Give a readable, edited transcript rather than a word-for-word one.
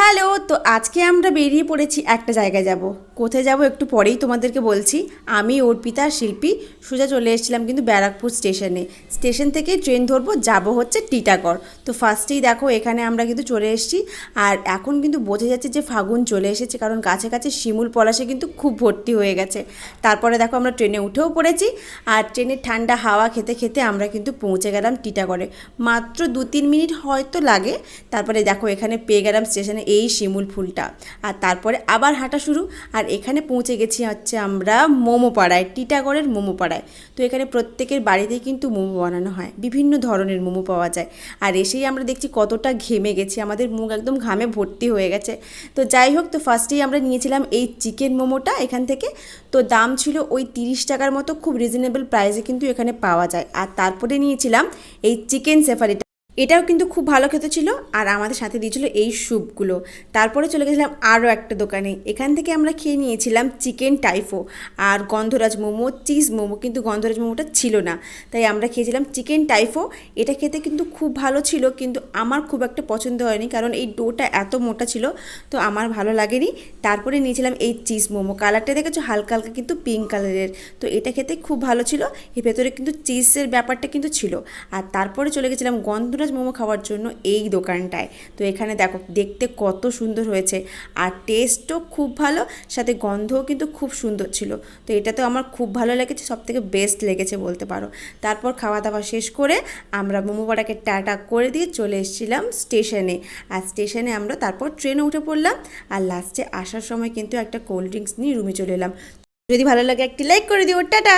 Hello, তো আজকে আমরা বেরিয়ে পড়েছি একটা জায়গায় যাব। কোথায় যাব একটু পরেই তোমাদেরকে বলছি। আমি অর্পিতা শিল্পী সোজা চলে এসেছিলাম কিন্তু ব্যারাকপুর স্টেশনে। স্টেশন থেকে ট্রেন ধরবো, যাব হচ্ছে টিটাগড়। তো ফার্স্টেই দেখো এখানে আমরা কিন্তু চলে এসেছি। আর এখন কিন্তু বোঝা যাচ্ছে যে ফাগুন চলে এসেছে, কারণ কাছে কাছে শিমুল পলাশে কিন্তু খুব ভর্তি হয়ে গেছে। তারপরে দেখো আমরা ট্রেনে উঠেও পড়েছি। আর ট্রেনের ঠান্ডা হাওয়া খেতে খেতে আমরা কিন্তু পৌঁছে গেলাম টিটাগড়ে। মাত্র 2-3 মিনিট হয়তো লাগে। তারপরে দেখো এখানে পেয়ে গেলাম স্টেশনে এই শিমুল ফুলটা। আর তারপরে আবার হাঁটা শুরু। আর এখানে পৌঁছে গেছি হচ্ছে আমরা মোমো পাড়ায়, টিটাগড়ের মোমো পাড়ায়। তো এখানে প্রত্যেকের বাড়িতেই কিন্তু মোমো বানানো হয়, বিভিন্ন ধরনের মোমো পাওয়া যায়। আর এসেই আমরা দেখছি কতটা ঘেমে গেছি, আমাদের মুখ একদম ঘামে ভর্তি হয়ে গেছে। তো যাই হোক, তো ফার্স্টেই আমরা নিয়েছিলাম এই চিকেন মোমোটা এখান থেকে। তো দাম ছিল ওই 30 টাকার মতো, খুব রিজনেবল প্রাইসে কিন্তু এখানে পাওয়া যায়। আর তারপরে নিয়েছিলাম এই চিকেন সেফারিটা, এটাও কিন্তু খুব ভালো খেতে ছিল। আর আমাদের সাথে দিয়েছিল এই স্যুপগুলো। তারপরে চলে গেছিলাম আরও একটা দোকানে, এখান থেকে আমরা খেয়ে নিয়েছিলাম চিকেন টাইফো আর গন্ধরাজ মোমো, চিজ মোমো, কিন্তু গন্ধরাজ মোমোটা ছিল না, তাই আমরা খেয়েছিলাম চিকেন টাইফো। এটা খেতে কিন্তু খুব ভালো ছিল, কিন্তু আমার খুব একটা পছন্দ হয়নি, কারণ এই ডোটা এত মোটা ছিল, তো আমার ভালো লাগেনি। তারপরে নিয়েছিলাম এই চিজ মোমো, কালারটা দেখেছো হালকা হালকা কিন্তু পিঙ্ক কালারের। তো এটা খেতে খুব ভালো ছিল, এর ভেতরে কিন্তু চিজের ব্যাপারটা কিন্তু ছিল। আর তারপরে চলে গেছিলাম গন্ধরাজ মোমো খাওয়ার জন্য এই দোকানটায়। তো এখানে দেখো দেখতে কত সুন্দর হয়েছে, আর টেস্টও খুব ভালো, সাথে গন্ধও কিন্তু খুব সুন্দর ছিল। তো এটা তো আমার খুব ভালো লেগেছে, সবথেকে বেস্ট লেগেছে বলতে পারো। তারপর খাওয়া দাওয়া শেষ করে আমরা মোমোপাড়াকে টাটা করে দিয়ে চলে এসেছিলাম স্টেশনে। আর স্টেশনে আমরা তারপর ট্রেনে উঠে পড়লাম। আর লাস্টে আসার সময় কিন্তু একটা কোল্ড ড্রিঙ্কস নিয়ে রুমে চলে এলাম। যদি ভালো লাগে একটি লাইক করে দিও, টাটা।